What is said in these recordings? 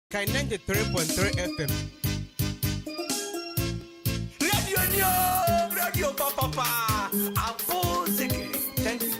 93.3 FM. Radio Papa. Thank you.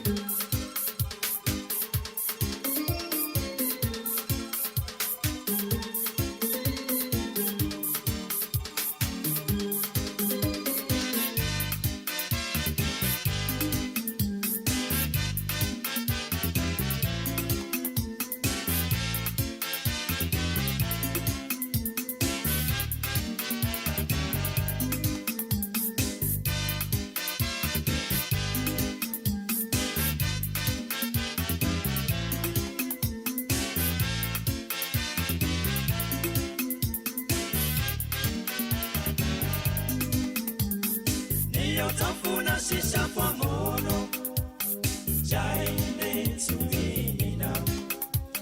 Tafuna shisha kwa mono Jaine tuminina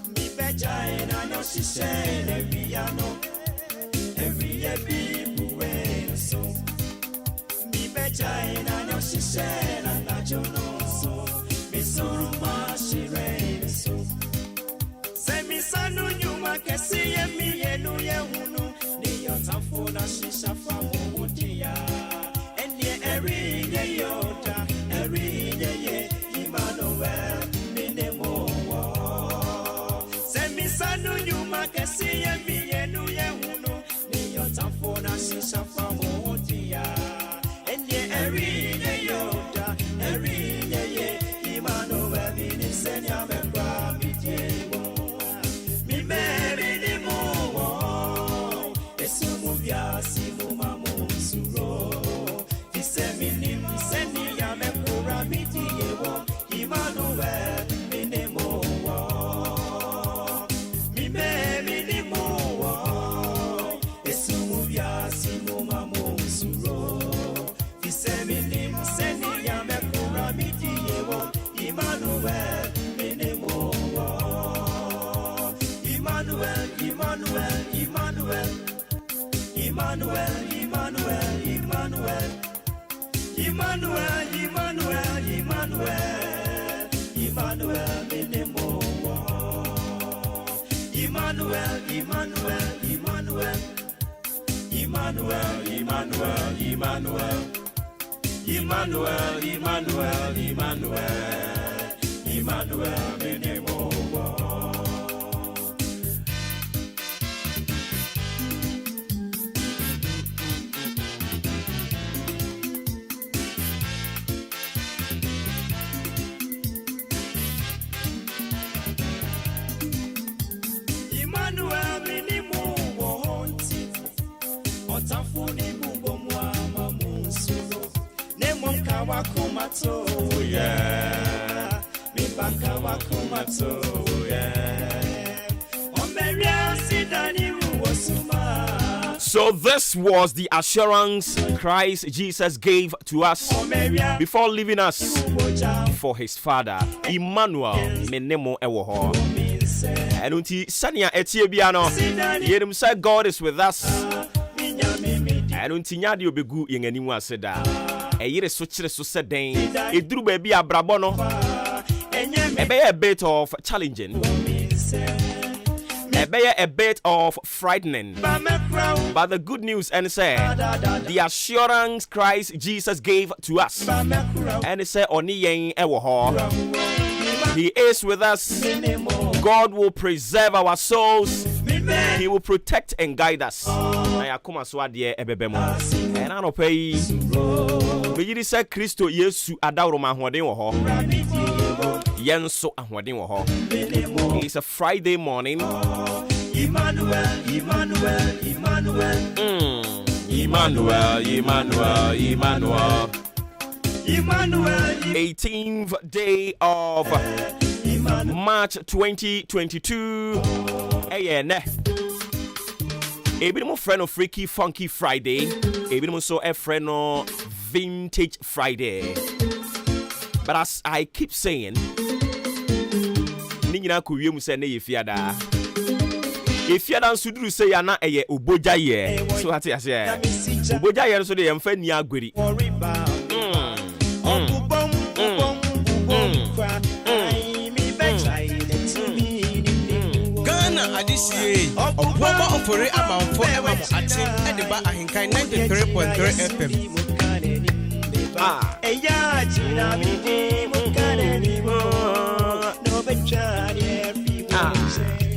Mipe jaina no shisele viano Every bibu so Mipe jaina no shisele na jono so Misuru mashire so Semi sanu nyuma kesi yemi yenu yehunu Niyo tafuna shisha kwa modia Every yoda, every day, Emmanuel, minemo. Send me sanu nyuma kesi yemi yenu yehuno. Ni yotafona shisha famotia. Enye every yoda, every day, Emmanuel, minisenya mekwa mitemo. Mi minemo. Esumu vya simu mamu suro. Seni ya mekura miti yewo Emmanuel minemo Mime minemo Esumu vya simu mamu suro Seni ya mekura miti yewo Emmanuel minemo Emmanuel, Emmanuel, Emmanuel Emmanuel, Emmanuel, Emmanuel Emmanuel, Emmanuel, Emmanuel, Emmanuel, minemo. Emmanuel, Emmanuel, Emmanuel, Emmanuel, Emmanuel, Emmanuel, Emmanuel, Emmanuel, Emmanuel, Emmanuel, minemo. Wakumato, yeah. Mi baka wakumato, yeah. Omeria sidani uwosuma. So this was the assurance Christ Jesus gave to us before leaving us for his Father, Emmanuel Menemo Ewoho. And until Sanya Etiebiano, Yerim said God is with us. And until Nyadi Obegu Yengeniwa Seda. A year switcher so said, it drew baby a brabono. A bit of challenging, a bit of frightening. But the good news and said, the assurance Christ Jesus gave to us, and it said, Oni yen ewoho. He is with us. God will preserve our souls. He will protect and guide us. I come as well, dear Ebebemo. And I don't pay. But you said Christo Yesu Adauroma Hwadin Woho. Yenso Ahwadin Woho. It's a Friday morning. Emmanuel, Emmanuel, Emmanuel. Emmanuel, Emmanuel, Emmanuel. Emmanuel, 18th day of March 2022. Hey, ne. Ebinimo friend of Freaky Funky Friday. Ebinimo so a friend of Vintage Friday. But as I keep saying, Nina Kuyu say ne fiada. If you don't sudru say yana eye uboja ye. So hati ase. Uboja ye so de yemfa ni agweri. Ghana tie Obuoba Ofori Amanfo Emamo Atim Ediba Ahinkai 93.3 FM.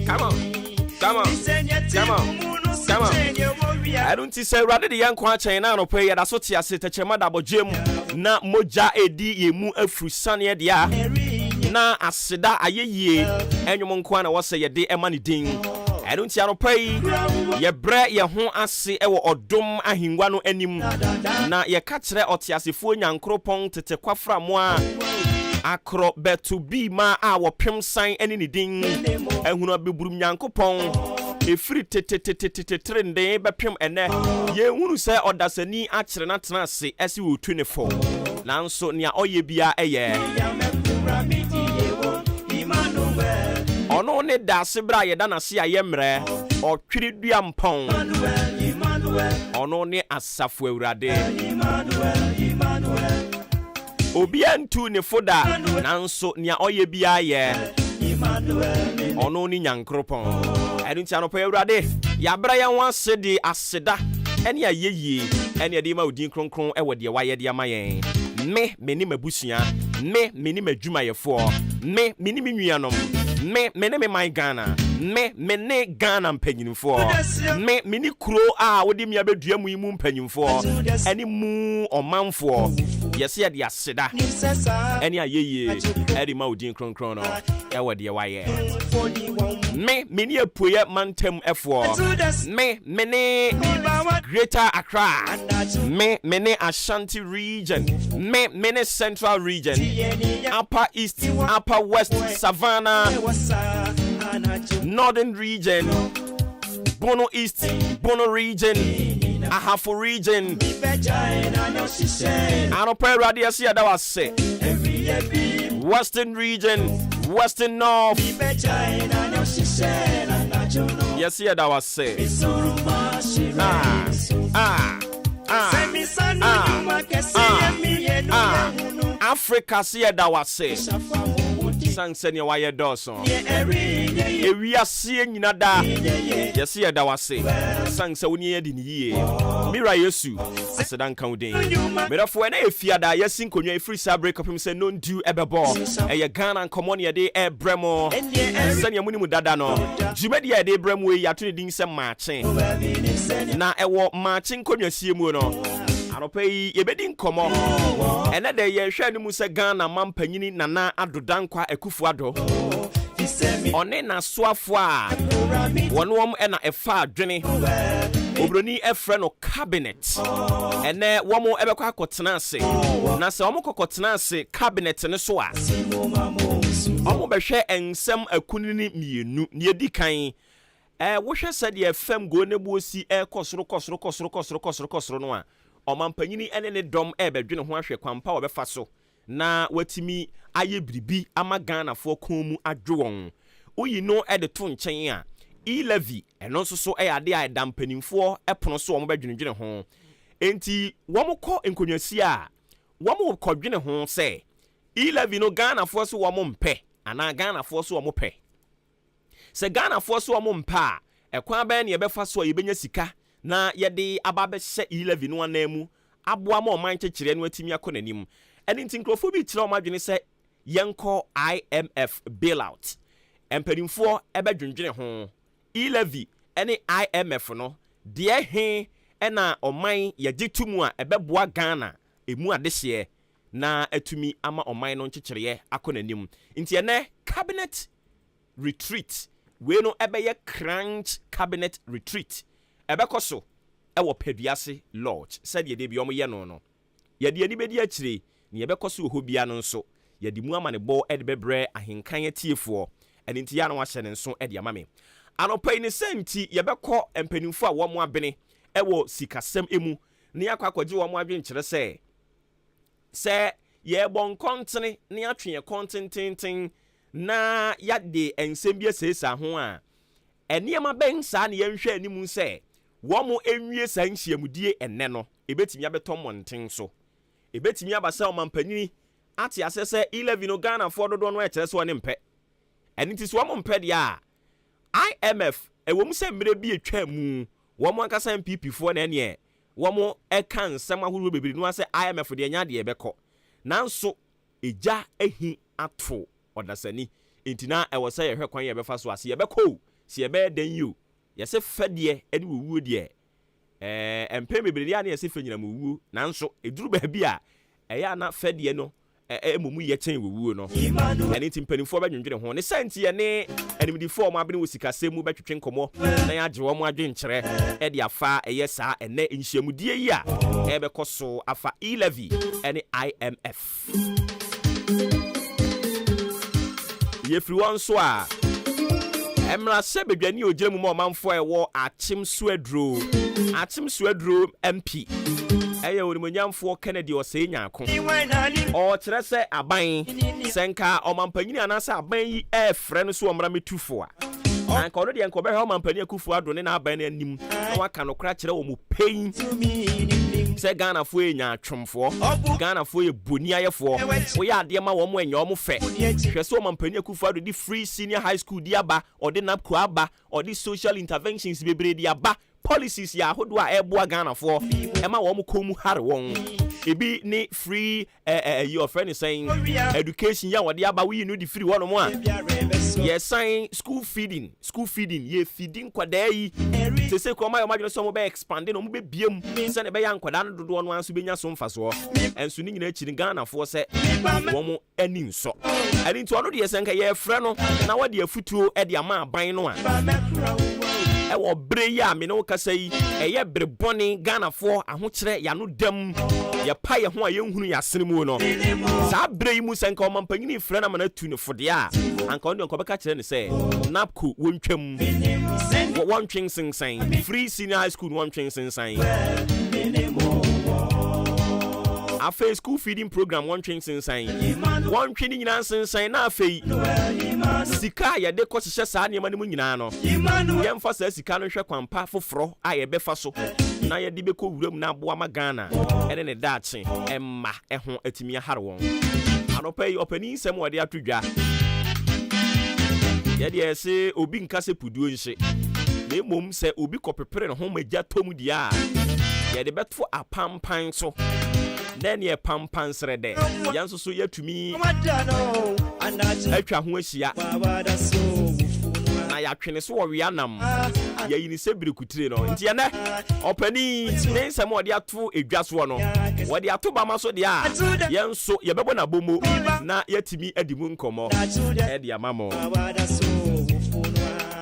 Come on. I don't say rather the young quatrain now pay at Associate Chemada Jim na moja edi yemu afrusane dia na aseda ayeye enwom kwana wo say ye de emani din I don't see pay ye bre ye ho ase e wo odom ahingwa no anim na ye ka kire otiasefo nyankropon tete kwafra mo a akro betu bi ma a wo pem san eni ni din ehunu abeburum nyankopon efiri trende bepem ene ye hunu se odasani a kire na tena se esi wo 24 nanso nia oye bia eye ono ne da sebra ye da na se ayemre otwiri dua mpon ono ne asafo awurade obi antu ne foda nanso nia oye bia ye ono ni nyankropon edunti anopa awurade ya bra ya wanse de aseda ene ayeye ene ade ma odin kronkron e wode waye de amayen me ni mabusua me ni madwumayefo me ni nnuanom me ne my Ghana me ne Ghana mpanyinfo me ni kuro a wode mi abedua mu imu mpanyinfo ene mu omanfo yesi ya de aseda ene ayeye ade ma odin kronkron no e wode waye me ni apoye mantem efo me ne Greater Accra me ne Ashanti region me ne Central region Upper East Upper West Savannah Northern region Bono East Bono region Ahafo region Anopa radio sia da wase Western region Western North yes yeah that was say Africa see that was say sang senior wire dawson we are seeing nyina da yes yeah that was say sang se woni edi ni yie mira yesu asedan kan den merafo na efia da yesin konwa efri sa break up him say no do ebebo eye Ghana common ye de ebremo senior muni mu dada no jumedi ye de ebremo e yato din se Maakye na ewo Maakye konwa sie mu no anopai yebedi nkomo ene de ye hwe ni mu se Ghana mampanyini nana adodankwa ekufu ado one na soafo a wonwom ena efa adwene obroni efre no cabinet ene womo ebekwa akotena ase na se womo kokotena ase cabinet ne so a omo behwe ensem akunini mienu ne edikan wohwe se de fam go ne bosi kosoro no a omampanyini ene ne dom ebedwene ho ahwe kwampa obefa so na watimi aye bribi ama Ghana fo komu adwon oyi no e de to nchen a e-levy eno so ade a dampanimfo epono so omobedwene ho enti womko enkonwasi a womokodwene ho se e-levy no Ghana fo so womompe ana Ghana fo so womope se Ghana fo so womompe a ekwan ba ne yebefa so yebenya sika na yede ababe hye e-levy no anamu aboa ma oman kyekire no atimi akonanim eni ntinkrofo bi kire omadwene se yenko IMF bailout empadimfo ebedwendwene ho e-levy ene IMF no de he ena oman yagitumu a ebeboa Ghana emu adehye na atumi ama oman no nkyekire akonanim nti ene cabinet retreat we no ebeye crunch cabinet retreat ebekoso ewo peduase lodge said ye de bi omo ye no ye de ani bedi akire ne ebekoso ho bia no nso ye de mu ama ne bo e de bebre ahenkan atiefo eni nti ya no ahye ne nso e de ama me anopai ne senti ye beko empanimfo a wo mo abene ewo sikasem emu ne yakwakwagye wo mo adwen kire se ye bon kontene ne atwe kontententen na ya de ensem bia sesa ho a eniema ben sa ne yenhwe animu se wo mo enwie san hyiamudie enne no ebetimi abeto monten so ebetimi abasa omampanyini ate asese 11 no Ghana for dodo no e kire so ne mpe eni ti so mo mpe dia IMF wom se mre bi etwa mu wo mo akasa MPP fo na ene wo mo eka nsem ahuru bebiri no ase IMF de nya de ebekọ nanso eja ehi ato odasani entina ewo se ye hwe kwan ye befa so ase ye bekọ si ye be den you ye se fede ene wuwu de empe bebiri ya na ye se fe nyina mu wuwu nanso eduru ba bi a eya na fede no emumu ye chen wuwu no ene timpanifo ba dwendwene ho ne senti ye ne enimdifo mo abene wo sikasemu ba twetwe nkomo na ya agye wo mo adwen kyere e de afa eye saa ene nhyiamudie yi a ebekoso afa E-levy ene IMF ye free one so a emra se bedwani ogyere mu ma manfo ewo achim suadro MP eye onimonyamfo Kennedy Oseinyako o kyerɛ sɛ aban senka ɔmampanyini anasa aban yi frɛ no so ɔmra metufo a anka ɔno de enko bɛhɛ ɔmampanyini akufo ado ne na aban no anim na waka no kra kyerɛ wɔ mu pain sɛ Ghana fo enya atwomfo Ghana fo ye boni ayefo wo ya ade ma wo mo enya wo fɛ hwɛ sɛ ɔmampanyini akufo ado di free senior high school di aba ɔde napko aba ɔde social interventions bebree di aba policies ya hodo a eboa Ghana for ema wo mo komu hare won ebi ni free your friend is saying education ya wode aba we no di free one mo a yes saying school feeding ye feeding kwada yi se ko ma yo ma so mo be expanding no mo be biem se ne be ya nkwada no dodo no anso benya so mfaso enso ni nyina chiri Ghana for se wo mo ani nso ani nto no de senka ye frɛ no na wode afutuo e de ama aban no a ewo bre ya me no kasa yi eye bre boni Ghana for ahokyere ya no dam ya pa ye ho a ye nhunu ya sene mu no sa bre yi mu senka o mampanyini frɛ na mana tu ne fode a anka onde nkobeka kyerɛ ne sɛ napko wontwam wontwen sensan free senior high school wontwen sensan afa school feeding program wontwen sensan wontwen nyina sensan na afei sika ya de kɔhyehyɛ saa nneɛma no mu nyinaa no yɛmfa saa sika no hwɛ kwampa foforo a yɛbɛfa so na yɛde bɛkɔ wuram na aboa ma Ghana ɛne ne daakye ɛmma ɛho atumi ahare wɔn anɔpa yi ɔpani nsɛm wɔde ato dwa yɛde ɛsɛ obi nka sɛ puduo nhye na mmom sɛ obi kɔpepere ne ho magya tɔm di a yɛde bɛto apampan so then ye pampan srede yanso so yatumi atwa ho ahyia na yatwene so wo wianam yayini se birikutire no nti ene opani ne nsem ode ato edwa so no wode ato ba ma so de a yenso yebebo na bomo na yatimi adimu nkomo e de amamo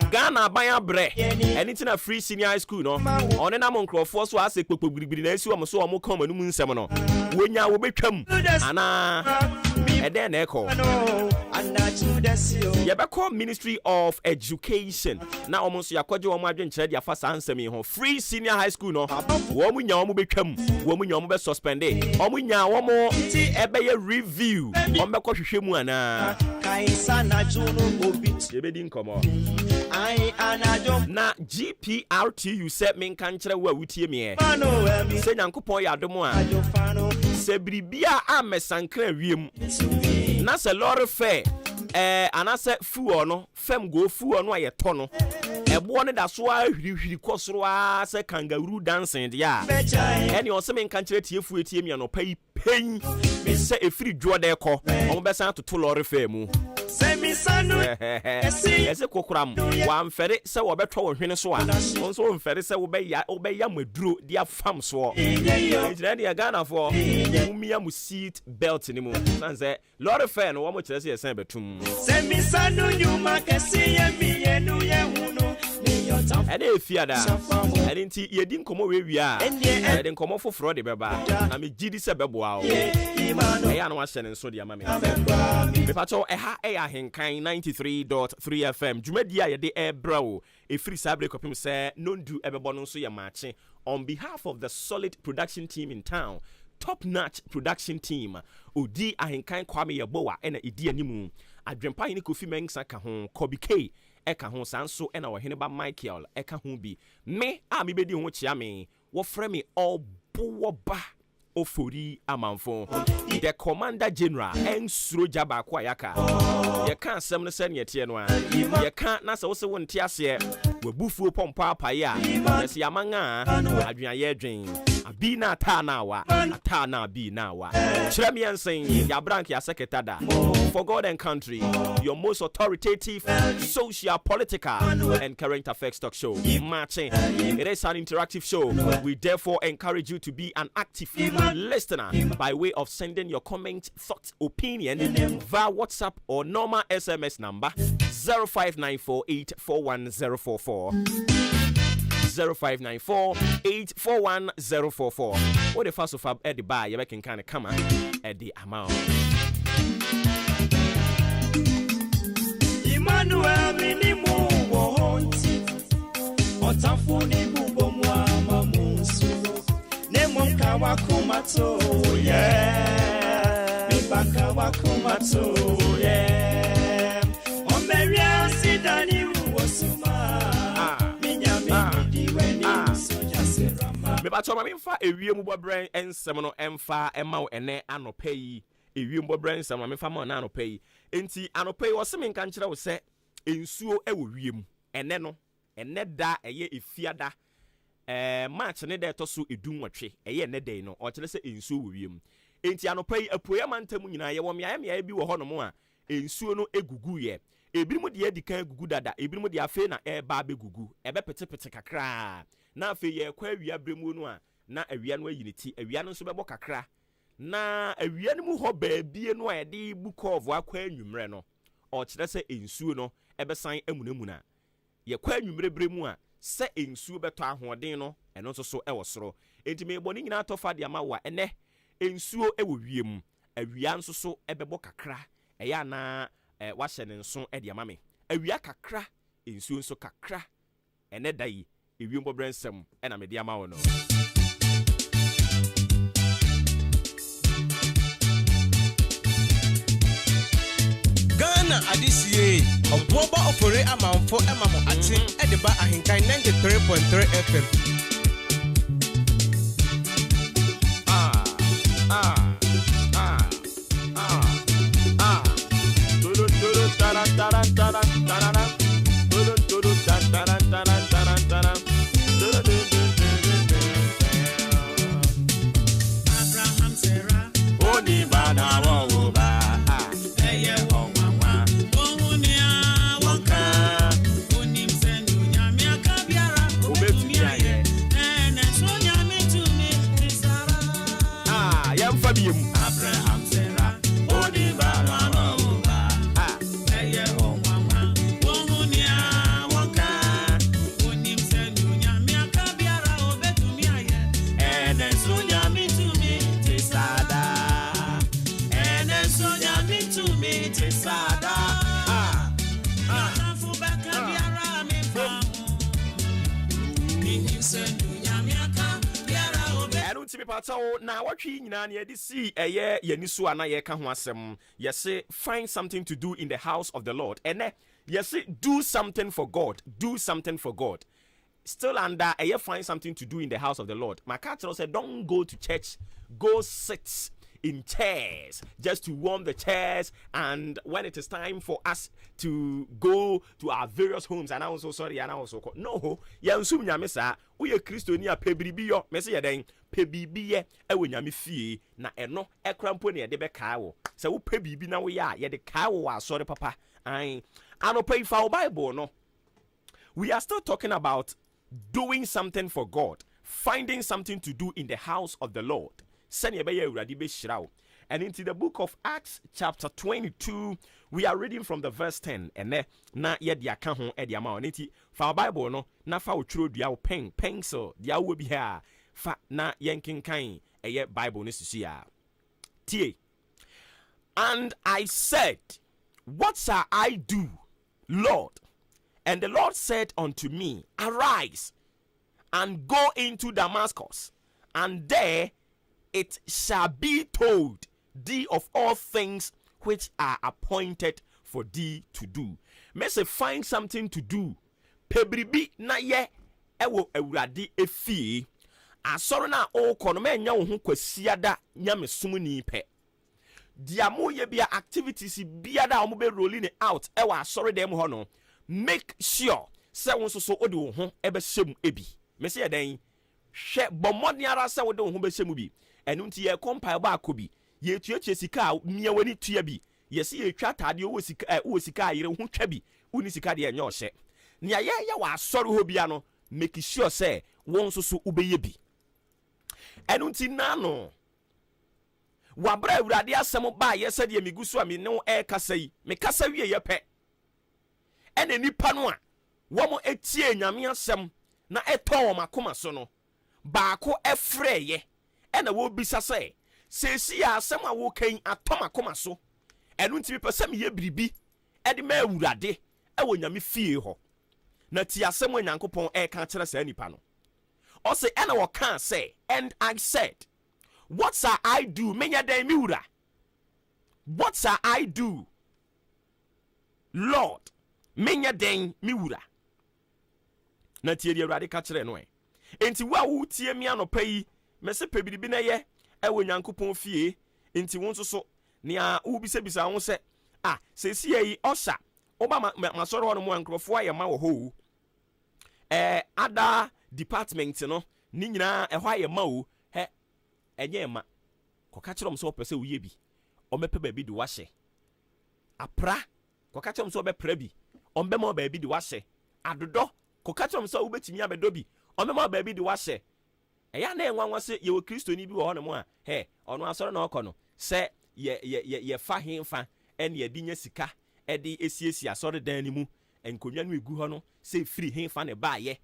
Ghana banya bre anything free senior high school no one na monkrofo so ase kpokpogiribiri na esi omo so omo kan manum nsem no wonya wo betwam ana ede na eko yebeko Ministry of Education na omo so yakoje omo adwenkyere dia fa sansem ho free senior high school no wo mu nya omo betwam wo mu nya omo be suspend omo nya omo ebe ye review omo be ko hwehwe mu ana kaisa na juno obi yebedi nkomo na GPRTU said men can kyerɛ wo awutie me sɛ nyankopɔn yɛ adom a sɛ biribia a mesankra wiem na sɛ lɔre fɛ anasɛ fuo no fam go fuo no ayɛtɔ no ɛboɔ ne da so a hwirihwiri kɔsoro a sɛ kangaroo dancing de a ɛne ɔsɛ men kan kyerɛ tie fuo tie me no pa yi pen sɛ efiri dwo de kɔ ɔmo bɛsan toto lɔre fɛ mu ese kokram wa mfere se wo betwa wo hwene so a onso wo mfere se wo beya maduro dia fam so ejira dia Ghana for umia mu seat belt ni mu sanze lorry fare no wo mo kire se yesen betum se mi sanu nyuma kesi ye mi yenu ye hunu ni yotam ede efiada ede nti yedi nkomo wewia ede nkomo foforo de beba na me gidi se beboa o eya no wa hyene nso de ama me pacho eha eya henkan 93.3 FM Jumadi a yede ebra e free sabre kopim say nondu ebebo no so ye Maakye on behalf of the solid production team in town, top notch production team odi ahenkan Kwame Yeboa ena edi animu adwempa ni Kofi Mensah ka ho Kobi K eka ho sanso ena wo hene ba Michael eka ho bi me a me bedi ho chia me wo frɛ me Obuoba Ofori Amanfo the Commander General ensuro jaba kwa yaka ye kan asem no se ne tie no a ye kan na se wo se wonte ase bufu pompa paya yes yamanga adwan ye dwen abi na ata na wa ata na bi na wa kyerɛ me yansen ya brank ya secretary for God and country, your most authoritative social, political and current affairs talk show Maakye. It is an interactive show. We therefore encourage you to be an active listener by way of sending your comments, thoughts, opinion via WhatsApp or normal SMS number 0594841044 0594841044. What the first of all at the bar you can kind of come at the amount. Emmanuel minimu wohonti otafuni bubo mwama musu nemonka wakumato yeah mibaka wakumato yeah omeria sidani wosuma minyami diweni soja serama me ba choma me fa ewiem bobren ensem no emfa ema wo ene anopa yi ewiem bobren ensem no me fa ma na anopa yi enti anopa yi wo se me nka nkire wo se ensuo ewo wiem ene no ene da eye efiada March ne da to so edunwotwe eye ene da no o kire se ensuo wo wiem enti anopa yi apoya mantam nyina ye wo mea bi wo ho no mo a ensuo no egugu ye ebirim de edika gugu dada ebirim de afe na eba begugu ebe petepete kakra na afe ye kwa awia bremu no a na awia no ayiniti awia no so bebo kakra na awia no mu ho baabie no a de book of akwa anwumre no o kire se ensuo no ebe san amunamuna ye kwa anwumre bremu a se ensuo beto ahoden no eno so so ewo soro enti me boni nyina tofa de ama wa ene ensuo ewo wiem awia nso so ebebo kakra eya na wahye ne nso de ama me awia kakra ensuo nso kakra ene dai ewiem bobrensem na me de ama wo no Ghana adisie Obuoba Ofori Amanfo emamo atim de ba ahinkan 93.3 FM na watwi nyina na yedi si eye yanisu ana ye ka ho asem yese find something to do in the house of the Lord ene yese do something for God still under eye find something to do in the house of the Lord my catcher said don't go to church, go sit in chairs just to warm the chairs, and when it is time for us to go to our various homes and I was so sorry and I was so no yansum nyame sa we Christiani a pebribi yo me se yeden pebibi ye ewo nyame fie na eno ekrampo ne de be ka wo se wo pebibi na wo ya ye de ka wo asore papa an anopai fa Bible no we are still talking about doing something for God, finding something to do in the house of the Lord. And into the book of Acts chapter 22 we are reading from the verse 10 and na ye dia ka ho e dia ma oniti fa Bible no na fa otworo dua wo pencil dia wo bi ha fa na yenkenkan eye Bible no sisia tie. And I said, what shall I do, Lord? And the Lord said unto me, arise and go into Damascus, and there it shall be told thee of all things which are appointed for thee to do. Me say find something to do. Pebribi na ye ewo awurade efie. Asoro na o kono me nya wo ho kwasiada nya mesumni pe. Dia mo ye bia activities bia da mo be rolling it out ewa asoro dem ho no. Make sure se won so ode wo ho ebe hyem ebi me se yeden hwe bomoni ara se wode wo ho be hyem bi enu nti ye compile ba akobi ye tuatua sika mia wani tua bi ye se ye twa tade wo sika ayere ho twa bi uni sika de enye ohye nia ye wa asori ho bia no make sure say won so ubeye bi enu nti nano wabra awurade asem ba ye se de migusu a me ne e kasa yi me kasa wie ye pe ene nipa no a womo etie nyame asem na eton makoma so no baako efre ye ena wo bisa se sesi ya asem a wo kan atom akoma so enu nti me pese me ye biribi ede ma awurade e wo nyame fie ho na ti asem Nyankopon e kan kire sa nipa no o se ena wo kan say and I said what shall I do menya dan mi wura what shall I do Lord menya dan mi wura na tie di awurade ka kire no enti wo tie mi anopa yi me se pe biribi na ye e wo Nyankopon fie enti won so nia wo bisa ho se sesi yi osha oba masoro hono mu ankrofo aye ma wo ho ada department no ni nyina ehwa aye ma wo he enye ma koka kirom so opese uye bi omepe ba bi de wahye apra koka kirom so obepra bi ombe ma ba bi de wahye adodo koka kirom so ubetimi abedo bi ombe ma ba bi de wahye eya na enwanwa se ye wo Kristo ni bi wo hono mu a ono asoro na okono se ye fa hemfa ene ye dinya sika ede esiesi asore dan ni mu enkonwa no egu ho no se free hemfa ne ba ye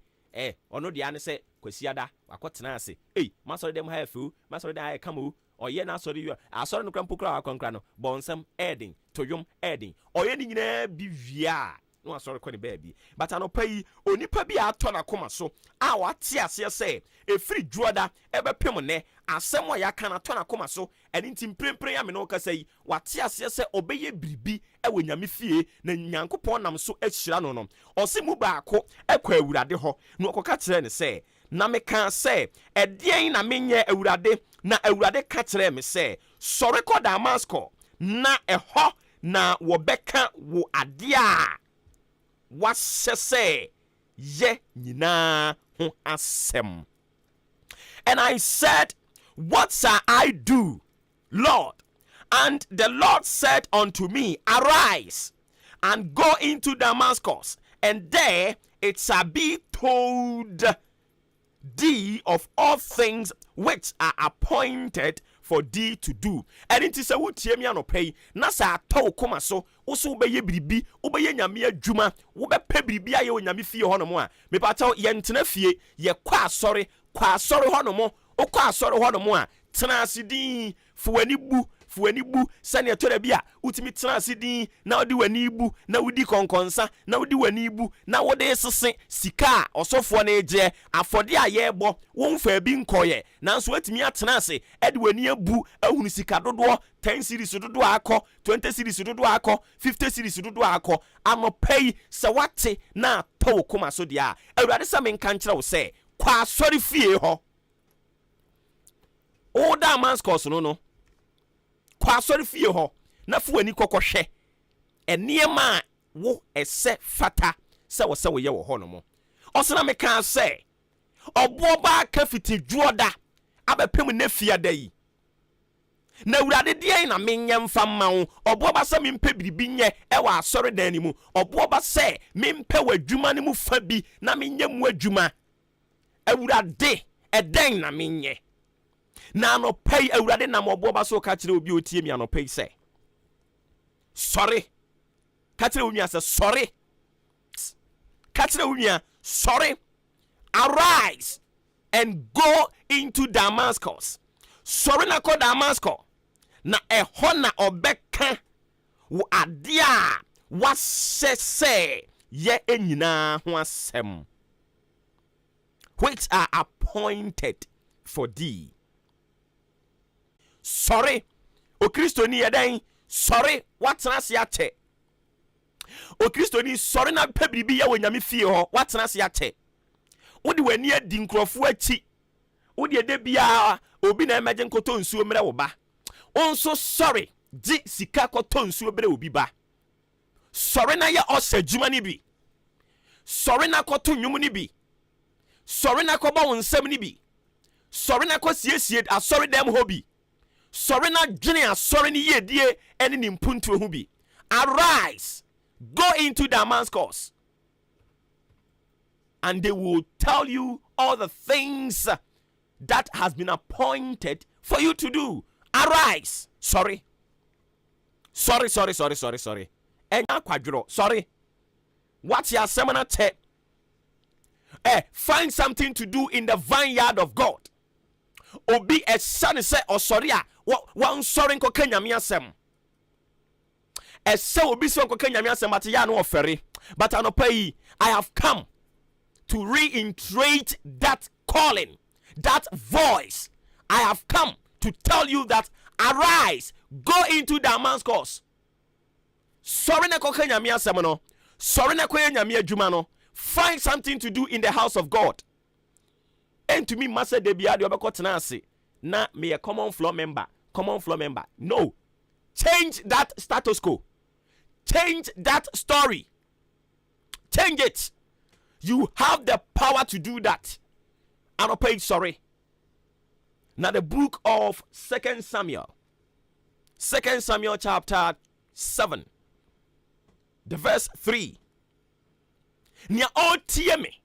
ono de ane se kwasiada wakotena ase masore dem ha afu masore dem ha kamo oye na asore no krampokra akonkra no bonsam edin toyom edin oye ni nyina bi via no asore ko ne baabi but anopai onipa bi ato na koma so a wate ase se efiri juoda ebepem ne asem o yaka na to na koma so eni ntimprempren ya me no kasa yi wate ase se obeye biribi ewo nyame fie na Nyankopon nam so ahyira no no ose mu baako ekwa awurade ho no okoka kire ne se na me kan se edien na menye awurade na awurade ka kire me se sore ko Damascus na eho na wo beka wo ade a wasese ye nyina ho asem. And I said, what shall I do, Lord? And the Lord said unto me, arise and go into Damascus, and there it shall be told thee of all things which are appointed for thee to do. And it is a would tie me anopai na sa to koma so wo so be ye biribi wo be ye nyame adwuma wo be pe biribi aye wo nyame fie hono mo a me pataw ye ntena fie ye kwa asore hono mo wo kwa asore hono mo a tena asidin fuani bu sane to da bia utimi tena asidin na odi wani bu na udi konkonsa na udi wani bu na wode sese sika osofo na eje afode aye bo won fa bi nkoye nanso atimi atena ase edi wani abu ahunu sika dodo 10 series dodo akọ 20 series dodo akọ 50 series dodo akọ amopay se wate na to koma so dia awurade se men kan kire wo se kwa asori fie ho o Damascus no kwa asori fie ho na fu ani kokohwe eniema wo ese fata se wo ye wo ho no mo osena me kan se obuoba ka fiti juoda abepem na fiada yi na awurade de na menye mfa ma wo obuoba se mempe biribi nye e wa asori dan ni mu obuoba se mempe wadwuma ni mu fa bi na menye mu adwuma awurade eden na menye na no pay awurade na obuoba so ka kire obi otie mi ano pay se sorry ka kire onua se sorry ka kire onua sorry arise and go into Damascus sorry na ko Damascus na eho na obeka wo ade a wasese ye enyina ho asem which are appointed for thee. Sorry, o Kristo ni yeden sorry watena se ache o Kristo ni sorry na pebribi ya wonyame fie ho watena se ache wodi wani adi nkrofo achi wodi ede bia obi na emeje nkoto nsuo mre wo ba onso sorry di sika koto nsuo bre obi ba sorry na ya osa juma ni bi Sorry na koto nnwom ni bi. Sorry na koba wo nsɛm ni bi. Sorry na kosiesie asɔre dem ho bi. Sorry na dwene asɔre ni yedie ene ni mpuntu ho bi. Arise, go into Damascus, and they will tell you all the things that has been appointed for you to do. Arise. Sorry. Enya kwadro. Sorry. What's your seminar te? Find something to do in the vineyard of God. Obi a son say or sorry one sorry ko kenyame asem. Ese obi so ko kenyame asem but ya no ofere. But anopai I have come to reiterate that calling, that voice. I have come to tell you that arise, go into Damascus. Sorry na ko kenyame asem no. Sorry na ko nyame adwuma no. Find something to do in the house of God. And to me, Master Debia, the Obakotanasi, na me a common floor member. No. Change that status quo. Change that story. Change it. You have the power to do that. I'm on page, sorry. Now the book of 2 Samuel. 2 Samuel chapter 7. The verse 3. Nia all tie me.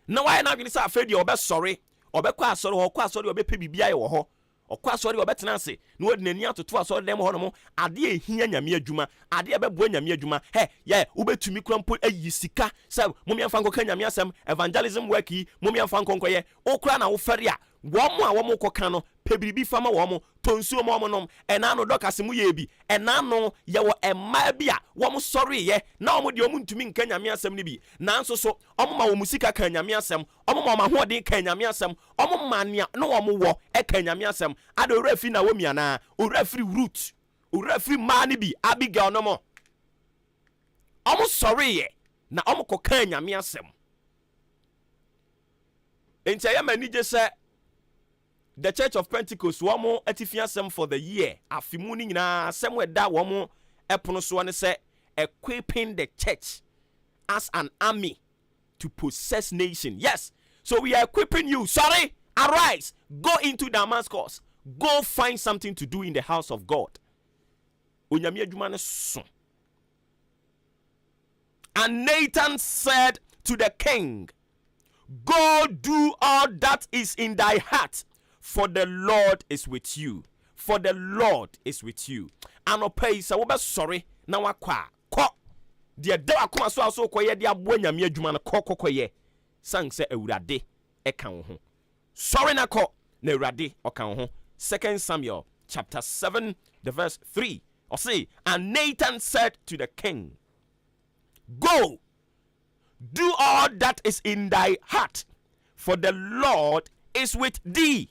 Na why na gini say afedi obe sorry, obe kwa sorry obe pe bibia ye wo ho. Okwa sorry obe tena ase. Na wodi nani atoto asori dem ho no mo. Ade ehia nyame adwuma, ade ebe bo nyame adwuma. He, yeah, ubetumi krampo ayi sika. Say momia mfa nkoka nyame asem, evangelism work yi, momia mfa nkonko ye. Okra na wo fere a, wo mo koka no, pe biribi fama wo mo, tonsuo mo nom, ena no dokase mu ye bi. Ena no ye wo emma bi a, wo mo sorry ye. Na wo de wo ntumi nka nyame asem ni bi. Nanso so, omo ma wo musika ka nyame asem, omo ma ho de ka nyame asem, omo ma nea no wo mo wo e ka nyame asem. Ade refi na wo miana, o refi root, o refi mani bi, Abigail no mo. Omo sorry ye, na omo koka nyame asem. Enti ya mani je se the Church of Pentecost womo atifiasem for the year afimu ni nyina asem weda womo epono so ne se equipping the church as an army to possess nation. Yes, so we are equipping you. Sorry, arise, go into Damascus, go find something to do in the house of God. Onyame adwuma ne so. And Nathan said to the king, go do all that is in thy heart, for the Lord is with you. For the Lord is with you. Anopai sa wo be sorry na wakwa. Ko de da akoma so koye de abo nyame adwuma no kokoye. Sang se Awurade eka wo ho. Sorry na ko na Awurade oka wo ho. 2 Samuel chapter 7 the verse 3. Or say, and Nathan said to the king, go, do all that is in thy heart, for the Lord is with thee.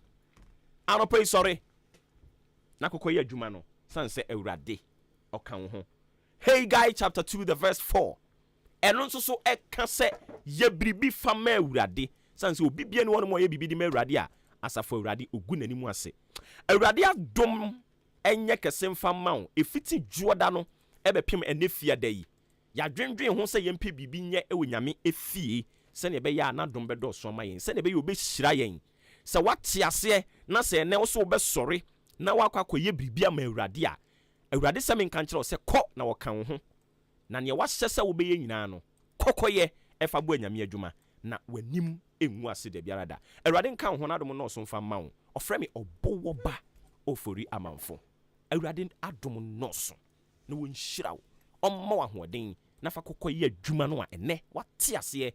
I don't pray sorry. Nakokoye adwuma no. San se Awurade oka wo ho. Haggai chapter 2 the verse 4. Eno nso so eka se ye bribi fama Awurade. San se obi bia ne wono mo ye bibi di ma Awurade a asafo Awurade ogu nanimu ase. Awurade adom enye kese mfama wo. Efiti juoda no ebepem enefia da yi. Ya dwendwen ho se yempe bibi nye ewo nyame efie se ne be ya na dom bedo so ma yen se ne be yo be hyira yen se wate ase na se ne wo so be sori na wakwakoye bibia ma Awurade a Awurade se men kan kire se kɔ na wo kan ho na ne wa hyɛ se wo be ye nyina no kokoye efa bo nyame adwuma na wanim enwu ase da biara da Awurade nkan ho na dom no so mfa ma wo ofrɛ me Obuoba Ofori Amanfo Awurade adom no so na won hyira wo ɔmma wa hoɔden na fa kokoye adwuma no a ene wate ase